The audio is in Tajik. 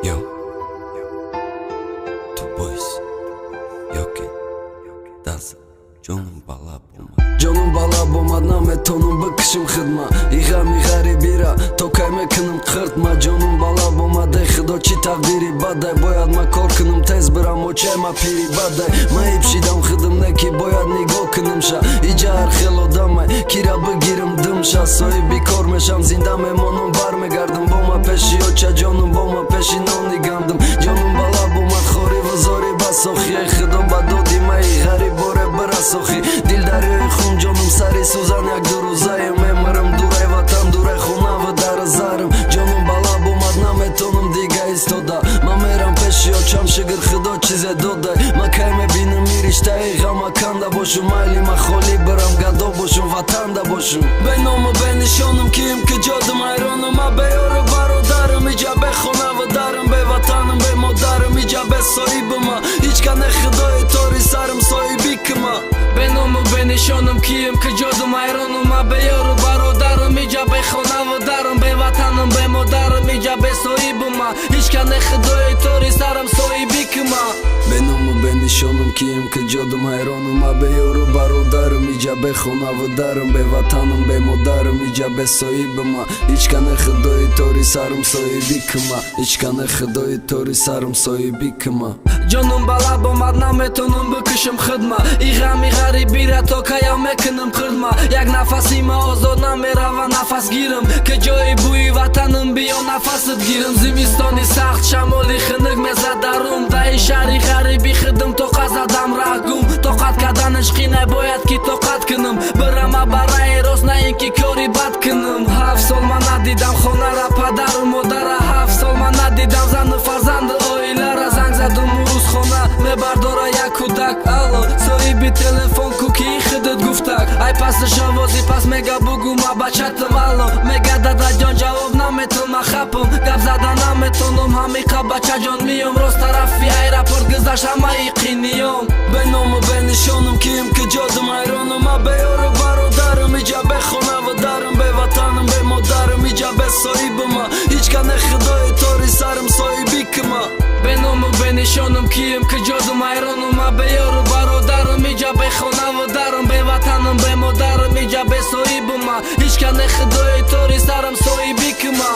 Yo, two boys, Yoki, Daza, Canım bala bulma. Canım bala bulma, namet onun bakışım hıdma. İğami garibira, tokayme kınım kırtma. Canım bala bulma, dekhido çi takdiri baday. Boyadma korkunum tez bıram oçayma piri baday. Mayip şidam hıdım neki boyad nigo kınımşa. İca arxel odamay, kirabı girim dımşa. Soy bir kormeşam zindam emonum var mı gardım. Boma peşi oça canım boma peşi noni gandım. Canım bala bulma, khori ve zori basoxi. Hıdım bado dimay garib bore bıra soxi. Dildarı khum canım sari suzan yak duruzayım. Emarım duray vatan duray khuna ve darazarım. Canım bala bulmad namet onum diga istoda. Mameram peşi oçam şıgır hıdo çize doday. Makayme binim iriştay gama kanda boşum. Aylima kholi bıram gado boşum vatanda boşum. Ben omu ben nişonum kim ki cadım ayronum. Abe yoru barodarım icabe khuna ve darım. Be vatanım be modarım icabe soyibıma. Hiç kane hıdoy tori sarım soyibikıma. Ben omu ben nişonum kim ki cadım ayronum. Abe yoru barodarım icabe khuna ve darım. Be vatanım be modarım icabe soyibıma. Hiç kane hıdoy tori sarım soyibikıma. Ben omu ben nişonum kim ki cadım ayronum. Abe yoru barodarım icabe khuna ve darım. Be vatanım be modarım icabe soyibıma. Hiç kane hıdoy tori sarım soyibikıma. Hiç kane hıdoy tori sarım soyibikıma. Canım bala bulmad namet onun bakışım hıdma. İğami garibira tokaya mekınım kırma. Yak nafasima ozod namerava nafas girim. Ke joyi buyi vatanım biyo nafasıt girim. Zimistoni saxt shamoli xınık mezadarum. Da ishari garibi hıdım toqaz adam ragum. Toqat kadanış qinay boyad ki toqat kınım. Birama baray rosnayin ki kori bad kınım. Hafs olmana didam khonara padaru modara. Hafs olmana didam zanı farzandı oylara. Zang zadım urus khona me bardora ya kudak. Alo soibi telefon kuki xıdıt guftak. Ay pası şavozi pas mega buguma bachatım alo. Mega dada jon javob nametum xapım. Gap zada nametunum hamika bachajon miyom. Roz tarafi aeroport gızaş ama iqiniyom. Ben omu ben nişonum kim ki cadım ayronum. Abe yoru barodarım icabe khuna ve darım. Be vatanım be modarım icabe soyibıma. Hiç kane hıdoy tori sarım soyibikıma. Ben omu ben nişonum kim ki cadım ayronum. Abe yoru barodarım icabe khuna ve darım. Be vatanım be modarım icabe soyibıma. Hiç kane hıdoy tori sarım soyibikıma.